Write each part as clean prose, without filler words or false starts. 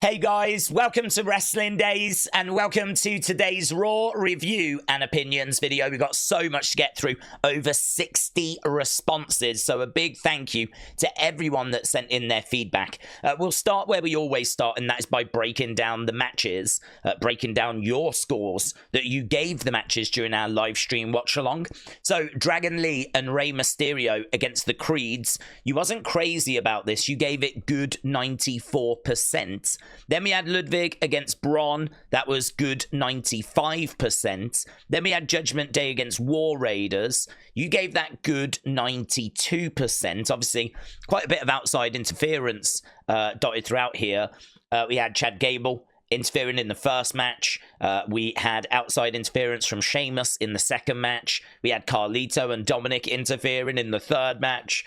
Hey guys, welcome to Wrestling Daze and welcome to today's Raw review and opinions video. We've got so much to get through, over 60 responses, so a big thank you to everyone that sent in their feedback. We'll start where we always start, and that is by breaking down the matches, breaking down your scores that you gave the matches during our live stream watch along. So Dragon Lee and Rey Mysterio against the Creeds, you wasn't crazy about this, you gave it good 94%. Then we had Ludwig against Bron. That was good 95%. Then we had Judgment Day against War Raiders. You gave that good 92%. Obviously, quite a bit of outside interference dotted throughout here. We had Chad Gable interfering in the first match. We had outside interference from Sheamus in the second match. We had Carlito and Dominic interfering in the third match.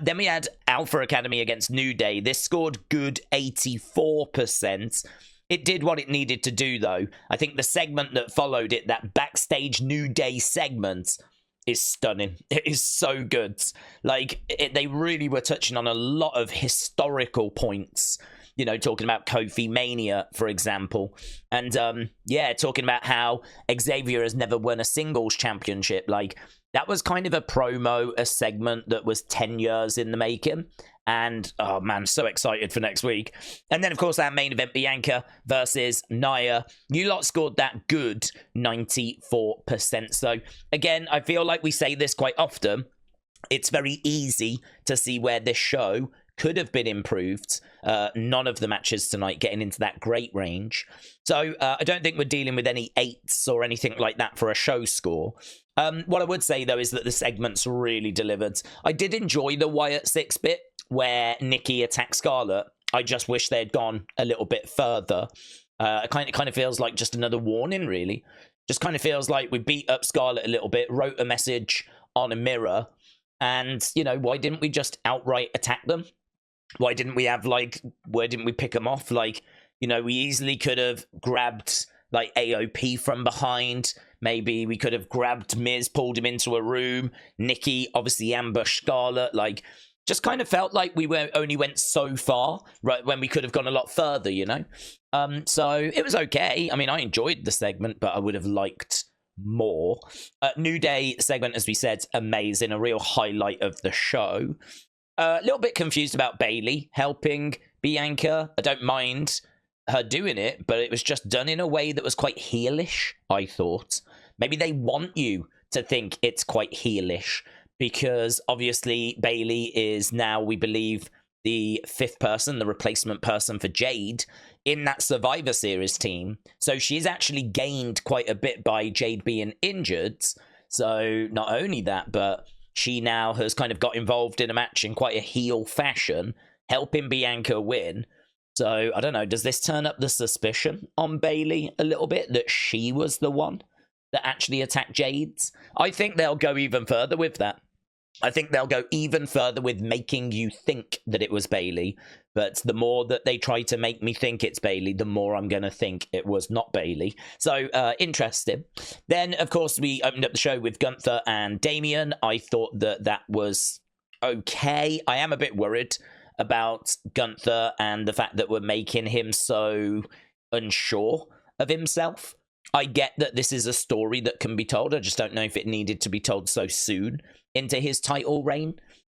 Then we had Alpha Academy against New Day. This scored good 84%. It did what it needed to do, though. I think the segment that followed it, that backstage New Day segment, is stunning. It is so good. Like, they really were touching on a lot of historical points. You know, talking about Kofi Mania, for example. And, yeah, talking about how Xavier has never won a singles championship. Like, that was kind of a promo, a segment that was 10 years in the making. And, oh, man, so excited for next week. And then, of course, our main event, Bianca versus Nia. You lot scored that good 94%. So, again, I feel like we say this quite often. It's very easy to see where this show could have been improved. None of the matches tonight getting into that great range. So I don't think we're dealing with any 8s or anything like that for a show score. What I would say, though, is that the segments really delivered. I did enjoy the Wyatt 6 bit where Nikki attacked Scarlett. I just wish they'd gone a little bit further. It kind of feels like just another warning, really. Just kind of feels like we beat up Scarlett a little bit, wrote a message on a mirror, and, you know, why didn't we just outright attack them? Why didn't we have, like, where didn't we pick them off? Like, you know, we easily could have grabbed, like, AOP from behind. Maybe we could have grabbed Miz, pulled him into a room. Nikki obviously ambushed Scarlett. Like, just kind of felt like we only went so far, right, when we could have gone a lot further, you know? So it was okay. I mean, I enjoyed the segment, but I would have liked more. New Day segment, as we said, amazing. A real highlight of the show. A little bit confused about Bayley helping Bianca. I don't mind her doing it, but it was just done in a way that was quite heelish, I thought. Maybe they want you to think it's quite heelish, because obviously Bayley is now, we believe, the 5th person, the replacement person for Jade in that Survivor Series team. So she's actually gained quite a bit by Jade being injured. So not only that, but she now has kind of got involved in a match in quite a heel fashion, helping Bianca win. So, I don't know, does this turn up the suspicion on Bayley a little bit that she was the one that actually attacked Jade's? I think they'll go even further with that. I think they'll go even further with making you think that it was Bayley. But the more that they try to make me think it's Bayley, the more I'm going to think it was not Bayley. So, interesting. Then, of course, we opened up the show with Gunther and Damian. I thought that that was okay. I am a bit worried about Gunther and the fact that we're making him so unsure of himself. I get that this is a story that can be told. I just don't know if it needed to be told so soon into his title reign.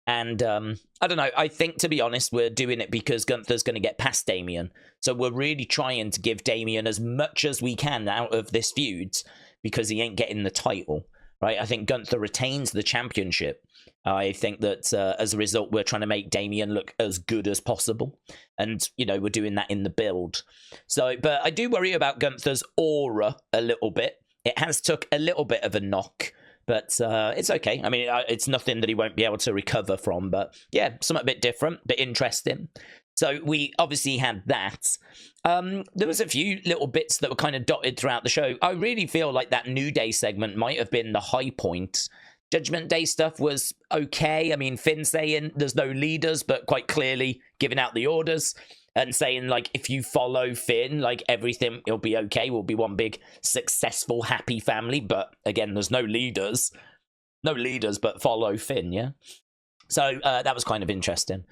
And I don't know. I think, to be honest, we're doing it because Gunther's going to get past Damian. So we're really trying to give Damian as much as we can out of this feud because he ain't getting the title, right? I think Gunther retains the championship. I think that as a result, we're trying to make Damian look as good as possible. And, you know, we're doing that in the build. So, but I do worry about Gunther's aura a little bit. It has took a little bit of a knock, but it's okay. I mean, it's nothing that he won't be able to recover from. But yeah, something a bit different, bit interesting. So we obviously had that. There was a few little bits that were kind of dotted throughout the show. I really feel like that New Day segment might have been the high point. Judgment Day stuff was okay. I mean, Finn saying there's no leaders, but quite clearly giving out the orders and saying, like, if you follow Finn, like, everything will be okay. We'll be one big, successful, happy family. But, again, there's no leaders. No leaders, but follow Finn, yeah? So, that was kind of interesting.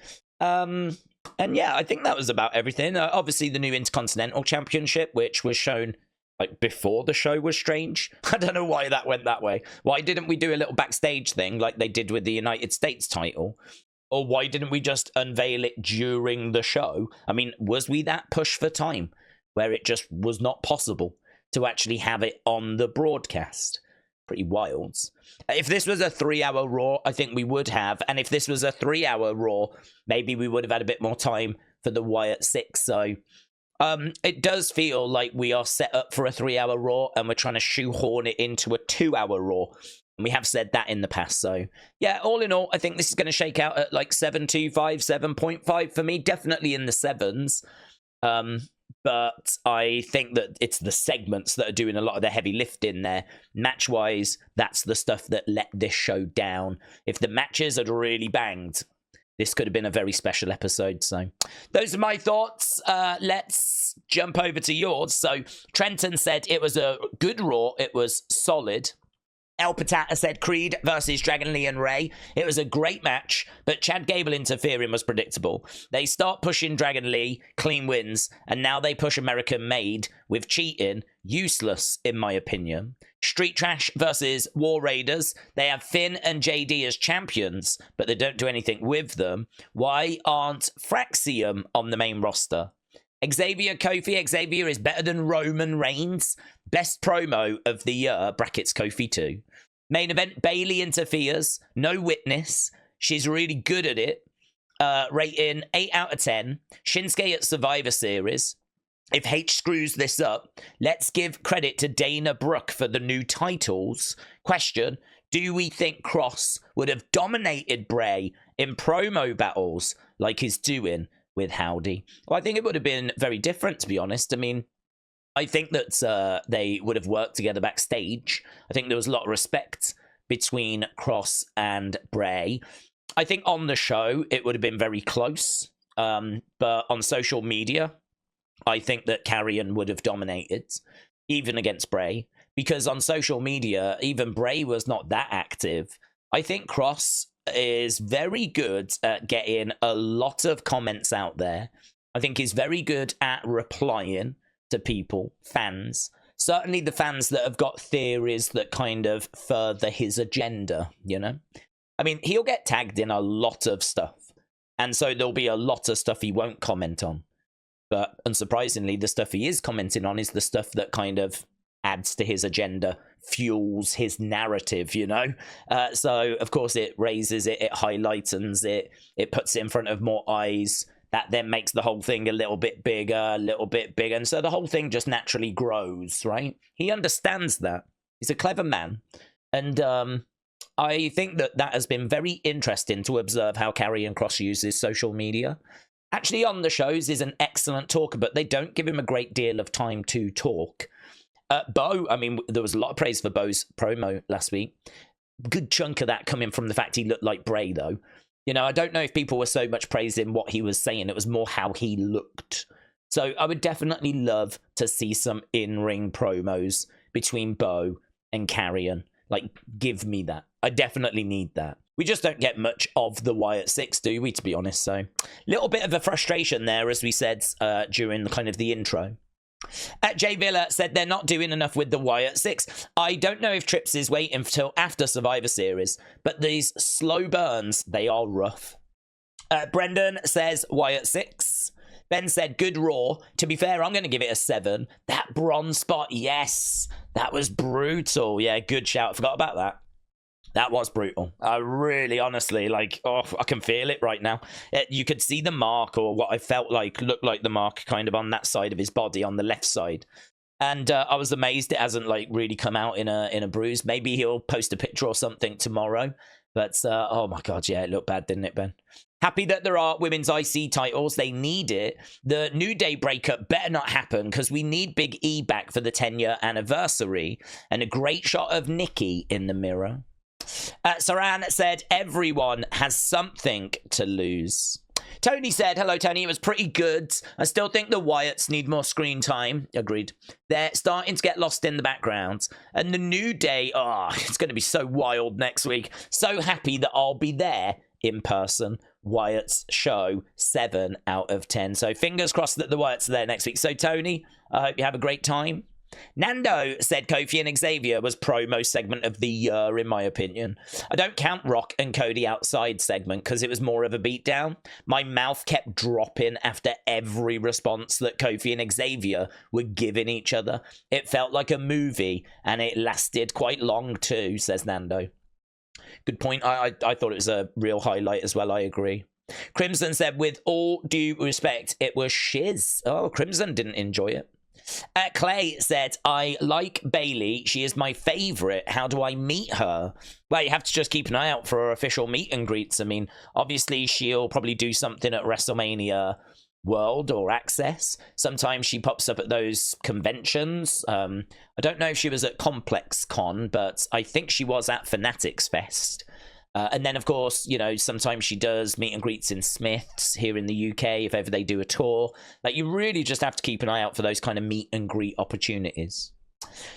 And yeah, I think that was about everything. Obviously, the new Intercontinental Championship, which was shown like before the show, was strange. I don't know why that went that way. Why didn't we do a little backstage thing like they did with the United States title? Or why didn't we just unveil it during the show? I mean, was we that pushed for time where it just was not possible to actually have it on the broadcast? Pretty wild. If this was a 3-hour Raw, I think we would have. And if this was a 3-hour Raw, maybe we would have had a bit more time for the Wyatt 6. So it does feel like we are set up for a 3-hour Raw and we're trying to shoehorn it into a 2-hour Raw. And we have said that in the past. So yeah, all in all, I think this is going to shake out at like 7.25, 7.5 for me. Definitely in the 7s. But I think that it's the segments that are doing a lot of the heavy lifting there. Match-wise, that's the stuff that let this show down. If the matches had really banged, this could have been a very special episode. So those are my thoughts. Let's jump over to yours. So Trenton said it was a good Raw. It was solid. El Patata said Creed versus Dragon Lee and Ray. It was a great match, but Chad Gable interfering was predictable. They start pushing Dragon Lee, clean wins, and now they push American Made with cheating. Useless, in my opinion. Street Trash versus War Raiders. They have Finn and JD as champions, but they don't do anything with them. Why aren't Fraxium on the main roster? Xavier Kofi. Xavier is better than Roman Reigns. Best promo of the year, brackets Kofi too. Main event, Bayley interferes. No witness. She's really good at it. Rating 8 out of 10. Shinsuke at Survivor Series. If H screws this up, let's give credit to Dana Brooke for the new titles. Question, do we think Cross would have dominated Bray in promo battles like he's doing with Howdy? Well, I think it would have been very different, to be honest. I mean, I think that they would have worked together backstage. I think there was a lot of respect between Cross and Bray. I think on the show, it would have been very close. But on social media, I think that Karrion would have dominated, even against Bray. Because on social media, even Bray was not that active. I think Cross is very good at getting a lot of comments out there. I think he's very good at replying to people, fans. Certainly the fans that have got theories that kind of further his agenda, you know? I mean, he'll get tagged in a lot of stuff. And so there'll be a lot of stuff he won't comment on. But unsurprisingly, the stuff he is commenting on is the stuff that kind of adds to his agenda, fuels his narrative, you know? So, of course, it raises it, it highlightens it, it puts it in front of more eyes. That then makes the whole thing a little bit bigger. And so the whole thing just naturally grows, right? He understands that. He's a clever man. And I think that that has been very interesting to observe how Karrion Kross uses social media. Actually, on the shows, is an excellent talker, but they don't give him a great deal of time to talk. Bo, I mean, there was a lot of praise for Bo's promo last week. Good chunk of that coming from the fact he looked like Bray, though. You know, I don't know if people were so much praising what he was saying. It was more how he looked. So I would definitely love to see some in-ring promos between Bo and Karrion. Like, give me that. I definitely need that. We just don't get much of the Wyatt 6, do we, to be honest? So, little bit of a frustration there, as we said during kind of the intro. Jay Villa said they're not doing enough with the Wyatt 6. I don't know if Trips is waiting until after Survivor Series, but these slow burns, they are rough. Brendan says Wyatt 6. Ben said good Raw. To be fair, I'm going to give it a 7. That Bron spot, yes, that was brutal. Yeah, good shout. Forgot about that. That was brutal. I really, honestly, like, oh, I can feel it right now. You could see the mark, or what I felt like looked like the mark, kind of on that side of his body, on the left side. And I was amazed it hasn't, like, really come out in a bruise. Maybe he'll post a picture or something tomorrow. But, oh my God, yeah, it looked bad, didn't it, Ben? Happy that there are women's IC titles. They need it. The New Day breakup better not happen, because we need Big E back for the 10-year anniversary. And a great shot of Nikki in the mirror. Saran said everyone has something to lose. Tony said, hello Tony, it was pretty good. I still think the Wyatts need more screen time. Agreed. They're starting to get lost in the background. And the New Day, oh, it's going to be so wild next week. So happy that I'll be there in person. Wyatt's show 7 out of 10. So fingers crossed that the Wyatts are there next week. So Tony, I hope you have a great time. Nando said Kofi and Xavier was promo segment of the year, in my opinion. I don't count Rock and Cody outside segment because it was more of a beatdown. My mouth kept dropping after every response that Kofi and Xavier were giving each other. It felt like a movie, and it lasted quite long too, says Nando. Good point. I thought it was a real highlight as well. I agree. Crimson said, with all due respect, it was shiz. Oh, Crimson didn't enjoy it. Clay said, I like Bayley. She is my favorite. How do I meet her? Well, you have to just keep an eye out for her official meet and greets. I mean, obviously, she'll probably do something at WrestleMania World or Access. Sometimes she pops up at those conventions. I don't know if she was at Complex Con, but I think she was at Fanatics Fest. And then, of course, you know, sometimes she does meet and greets in Smith's here in the UK if ever they do a tour. Like, you really just have to keep an eye out for those kind of meet and greet opportunities.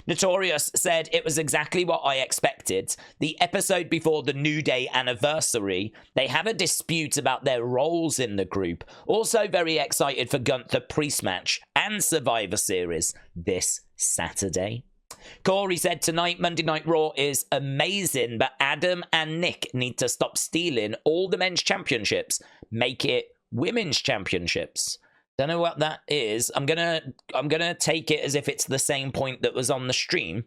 Notorious said, it was exactly what I expected. The episode before the New Day anniversary, they have a dispute about their roles in the group. Also very excited for Gunther Priest match and Survivor Series this Saturday. Corey said, tonight, Monday Night Raw is amazing, but Adam and Nick need to stop stealing all the men's championships. Make it women's championships. Don't know what that is. I'm gonna take it as if it's the same point that was on the stream.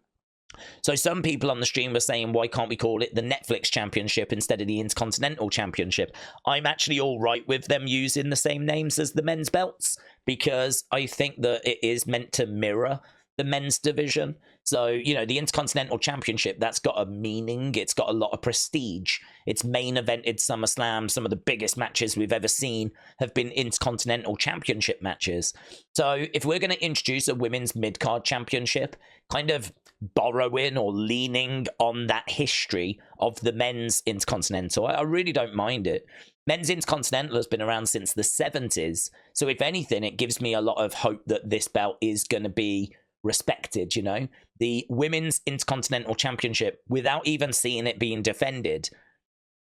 So some people on the stream were saying, why can't we call it the Netflix Championship instead of the Intercontinental Championship? I'm actually all right with them using the same names as the men's belts, because I think that it is meant to mirror the men's division. So, you know, the Intercontinental Championship, that's got a meaning. It's got a lot of prestige. It's main evented SummerSlam. Some of the biggest matches we've ever seen have been Intercontinental Championship matches. So if we're going to introduce a women's mid-card championship, kind of borrowing or leaning on that history of the men's Intercontinental, I really don't mind it. Men's Intercontinental has been around since the 70s. So if anything, it gives me a lot of hope that this belt is going to be respected, you know. The Women's Intercontinental Championship, without even seeing it being defended,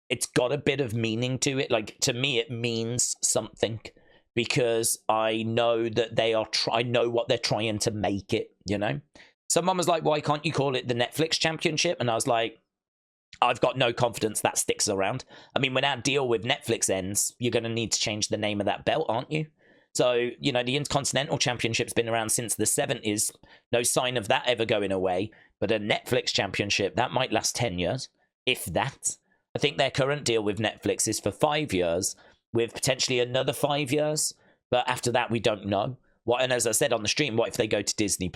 it's got a bit of meaning to it. Like, to me, it means something, because I know that they are I know what they're trying to make it, you know. Someone was like, why can't you call it the Netflix Championship? And I was like, I've got no confidence that sticks around. I mean, when our deal with Netflix ends, you're going to need to change the name of that belt, aren't you? So, you know, the Intercontinental Championship's been around since the 70s. No sign of that ever going away. But a Netflix Championship, that might last 10 years, if that. I think their current deal with Netflix is for 5 years, with potentially another 5 years. But after that, we don't know. And as I said on the stream, what if they go to Disney+?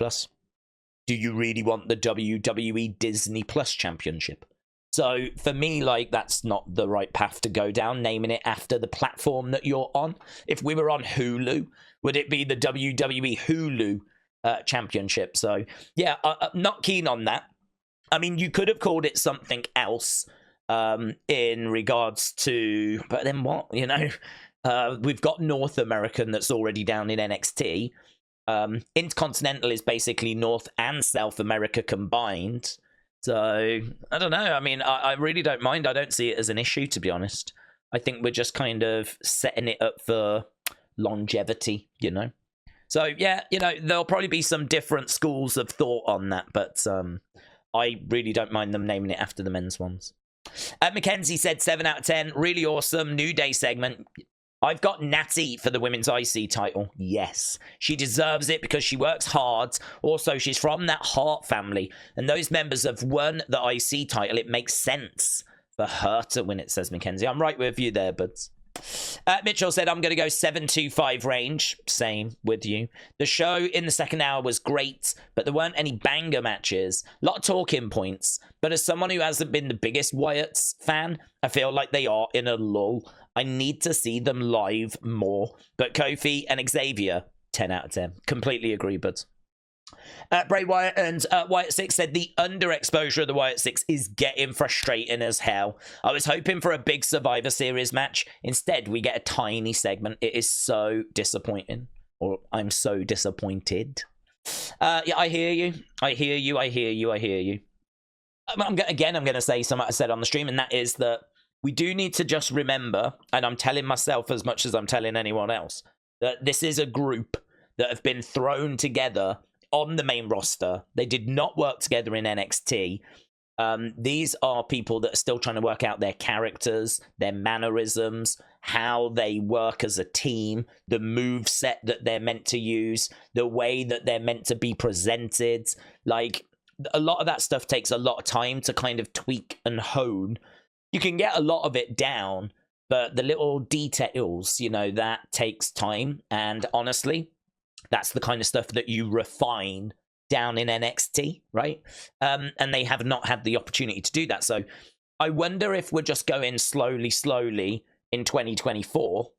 Do you really want the WWE Disney Plus Championship? So for me, like, that's not the right path to go down, naming it after the platform that you're on. If we were on Hulu, would it be the WWE Hulu Championship? So yeah, I'm not keen on that. I mean, you could have called it something else in regards to, but then what, you know? We've got North American that's already down in NXT. Intercontinental is basically North and South America combined. So, I don't know. I mean, I really don't mind. I don't see it as an issue, to be honest. I think we're just kind of setting it up for longevity, you know? So, yeah, you know, there'll probably be some different schools of thought on that, but I really don't mind them naming it after the men's ones. Mackenzie said 7 out of 10. Really awesome. New Day segment. I've got Natty for the women's IC title. Yes, she deserves it because she works hard. Also, she's from that Hart family, and those members have won the IC title. It makes sense for her to win it, says Mackenzie. I'm right with you there, buds. Mitchell said, I'm going to go 7-2-5 range. Same with you. The show in the second hour was great, but there weren't any banger matches. A lot of talking points. But as someone who hasn't been the biggest Wyatts fan, I feel like they are in a lull. I need to see them live more. But Kofi and Xavier, 10 out of 10. Completely agree, buds. Bray Wyatt and Wyatt 6 said the underexposure of the Wyatt 6 is getting frustrating as hell. I was hoping for a big Survivor Series match. Instead, we get a tiny segment. It is so disappointing. Or I'm so disappointed. Yeah, I hear you. I hear you. I hear you. I hear you. I'm going to say something I said on the stream, and that is that we do need to just remember, and I'm telling myself as much as I'm telling anyone else, that this is a group that have been thrown together on the main roster. They did not work together in NXT. These are people that are still trying to work out their characters, their mannerisms, how they work as a team, the move set that they're meant to use, the way that they're meant to be presented. Like, a lot of that stuff takes a lot of time to kind of tweak and hone. You can get a lot of it down, but the little details, you know, that takes time. And honestly, that's the kind of stuff that you refine down in NXT, right? And they have not had the opportunity to do that. So I wonder if we're just going slowly in 2024,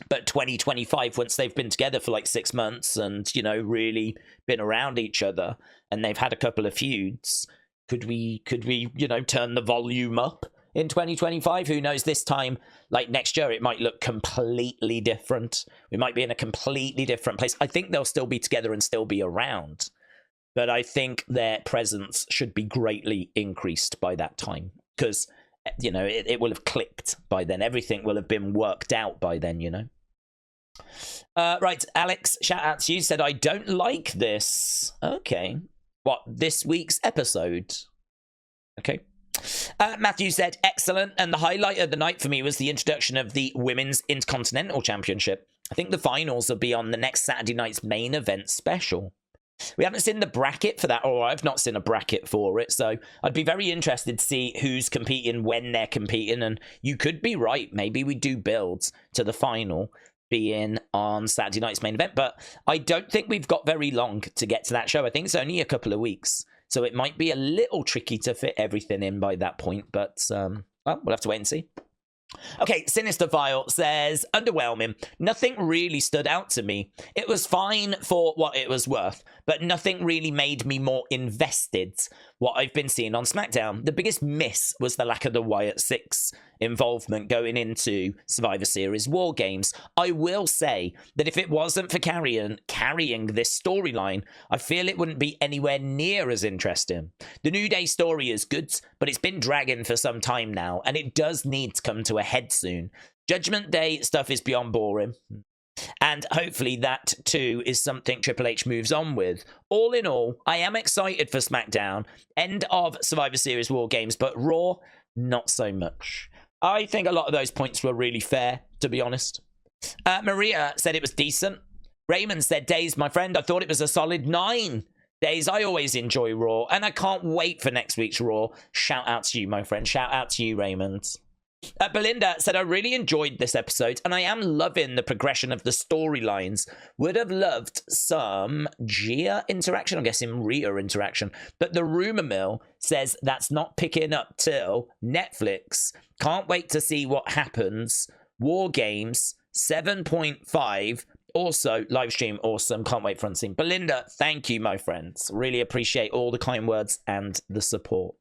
but 2025, once they've been together for like 6 months and, you know, really been around each other and they've had a couple of feuds, could we, you know, turn the volume up in 2025? Who knows? This time, like next year, it might look completely different. We might be in a completely different place. I think they'll still be together and still be around, but I think their presence should be greatly increased by that time, because, you know, it will have clicked by then. Everything will have been worked out by then, you know. Right, Alex, shout out to you, said, I don't like this. Okay. What, this week's episode? Okay. Matthew said, excellent, and the highlight of the night for me was the introduction of the Women's Intercontinental Championship. I think the finals will be on the next Saturday night's main event special. We haven't seen the bracket for that, or I've not seen a bracket for it, so I'd be very interested to see who's competing, when they're competing, and you could be right. Maybe we do builds to the final being on Saturday night's main event, but I don't think we've got very long to get to that show. I think it's only a couple of weeks, so it might be a little tricky to fit everything in by that point, but well, we'll have to wait and see. Okay, Sinister File says, underwhelming. Nothing really stood out to me. It was fine for what it was worth, but nothing really made me more invested what I've been seeing on SmackDown. The biggest miss was the lack of the Wyatt 6 involvement going into Survivor Series War Games. I will say that if it wasn't for carrying this storyline, I feel it wouldn't be anywhere near as interesting. The New Day story is good, but it's been dragging for some time now, and it does need to come to a head soon. Judgment Day stuff is beyond boring, and hopefully that too is something Triple H moves on with. All in all, I am excited for SmackDown, end of Survivor Series War Games, but Raw, not so much. I think a lot of those points were really fair, to be honest. Maria said it was decent. Raymond said, Daze, my friend, I thought it was a solid 9. Daze, I always enjoy Raw, and I can't wait for next week's Raw. Shout out to you, my friend. Shout out to you, Raymond. Belinda said, I really enjoyed this episode, and I am loving the progression of the storylines. Would have loved some Gia interaction, I'm guessing Rhea interaction, but the rumor mill says that's not picking up till Netflix. Can't wait to see what happens. War Games 7.5. Also, live stream, awesome. Can't wait for unseen. Belinda, thank you, my friends. Really appreciate all the kind words and the support.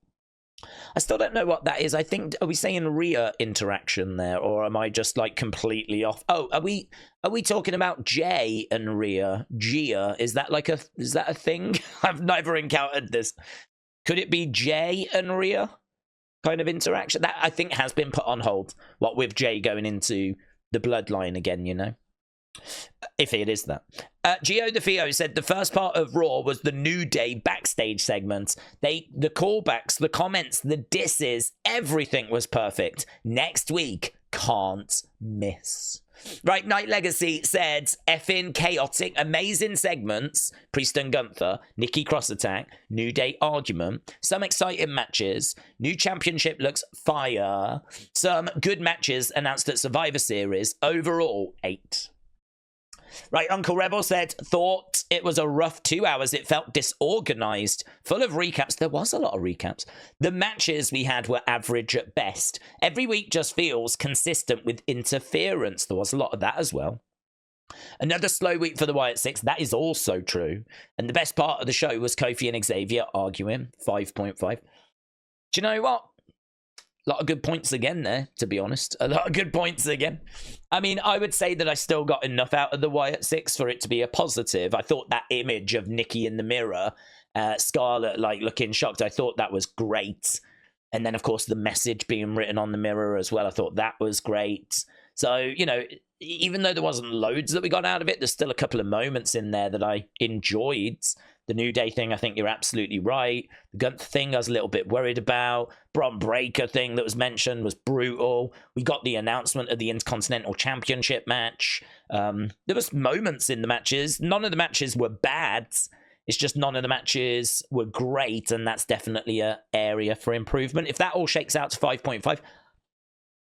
I still don't know what that is. I think, are we saying Rhea interaction there, or am I just like completely off? Oh, are we talking about Jay and Rhea? Gia, is that a thing? I've never encountered this. Could it be Jay and Rhea kind of interaction? That I think has been put on hold. What with Jay going into the bloodline again, you know? If it is that. Gio the Theo said the first part of Raw was the New Day backstage segment. The callbacks, the comments, the disses, everything was perfect. Next week, can't miss. Right, Night Legacy said effing chaotic, amazing segments. Priest and Gunther, Nikki Cross Attack, New Day argument, some exciting matches, new championship looks fire, some good matches announced at Survivor Series. Overall, 8. Right, Uncle Rebel said, thought it was a rough 2 hours. It felt disorganized, full of recaps. There was a lot of recaps. The matches we had were average at best. Every week just feels consistent with interference. There was a lot of that as well. Another slow week for the Wyatt 6. That is also true. And the best part of the show was Kofi and Xavier arguing. 5.5. Do you know what? A lot of good points again there, to be honest. A lot of good points again. I mean, I would say that I still got enough out of the Wyatt 6 for it to be a positive. I thought that image of Nikki in the mirror, Scarlett, like, looking shocked, I thought that was great. And then, of course, the message being written on the mirror as well. I thought that was great. So, you know, even though there wasn't loads that we got out of it, there's still a couple of moments in there that I enjoyed. The New Day thing, I think you're absolutely right. The Gunther thing I was a little bit worried about. Bron Breakker thing that was mentioned was brutal. We got the announcement of the Intercontinental Championship match. There was moments in the matches. None of the matches were bad. It's just none of the matches were great, and that's definitely an area for improvement. If that all shakes out to 5.5,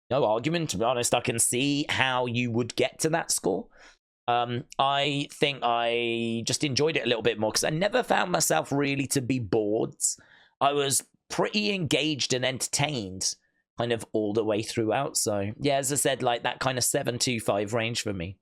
no argument. To be honest, I can see how you would get to that score. I think I just enjoyed it a little bit more because I never found myself really to be bored. I was pretty engaged and entertained kind of all the way throughout. So, yeah, as I said, like that kind of 7.25 range for me.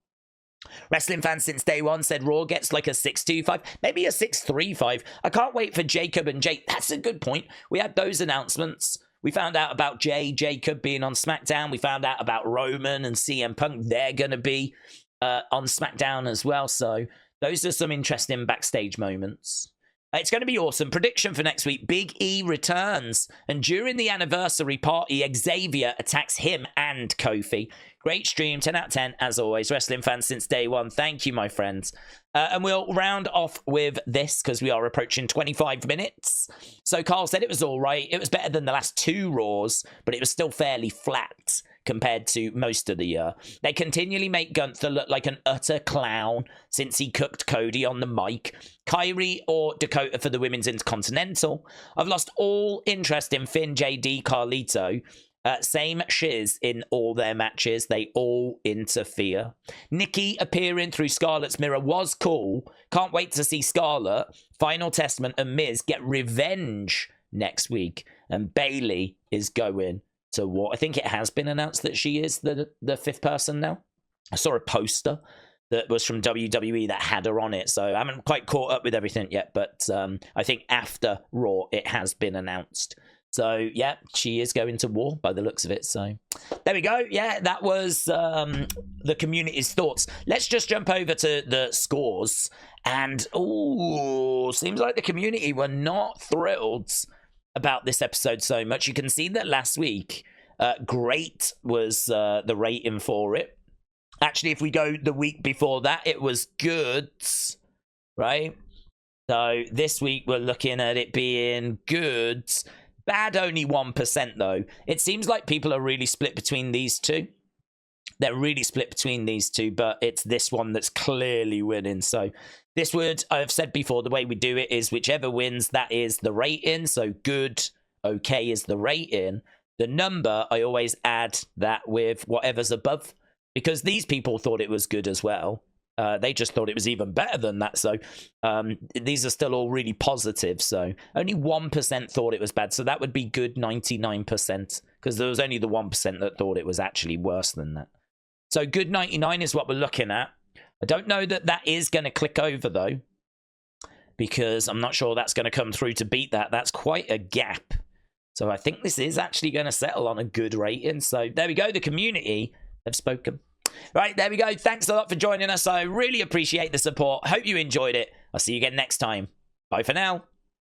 Wrestling fans since day one said Raw gets like a 6.25, maybe a 6.35. I can't wait for Jacob and Jake. That's a good point. We had those announcements. We found out about Jacob being on SmackDown. We found out about Roman and CM Punk. They're going to be on SmackDown as well. So those are some interesting backstage moments. It's going to be awesome. Prediction for next week. Big E returns. And during the anniversary party, Xavier attacks him and Kofi. Great stream. 10 out of 10, as always. Wrestling fans since day one. Thank you, my friends. And we'll round off with this because we are approaching 25 minutes. So Carl said it was all right. It was better than the last 2 Raws, but it was still fairly flat compared to most of the year. They continually make Gunther look like an utter clown since he cooked Cody on the mic. Kyrie or Dakota for the Women's Intercontinental. I've lost all interest in Finn, JD, Carlito. Same shiz in all their matches. They all interfere. Nikki appearing through Scarlett's mirror was cool. Can't wait to see Scarlett, Final Testament, and Miz get revenge next week. And Bayley is going to war. I think it has been announced that she is the 5th person now. I saw a poster that was from WWE that had her on it. So I haven't quite caught up with everything yet. But I think after Raw, it has been announced. So, yeah, she is going to war by the looks of it. So, there we go. Yeah, that was the community's thoughts. Let's just jump over to the scores. And, ooh, seems like the community were not thrilled about this episode so much. You can see that last week, great was the rating for it. Actually, if we go the week before that, it was good, right? So, this week, we're looking at it being good. Bad only 1% though. It seems like people are really split between these two. They're really split between these two, but it's this one that's clearly winning. So this would, I've said before, the way we do it is whichever wins, that is the rating. So good, okay is the rating. The number, I always add that with whatever's above because these people thought it was good as well. They just thought it was even better than that. So these are still all really positive. So only 1% thought it was bad. So that would be good 99% because there was only the 1% that thought it was actually worse than that. So good 99 is what we're looking at. I don't know that that is going to click over though because I'm not sure that's going to come through to beat that. That's quite a gap. So I think this is actually going to settle on a good rating. So there we go. The community have spoken. Right, there we go. Thanks a lot for joining us. I really appreciate the support. Hope you enjoyed it. I'll see you again next time. Bye for now.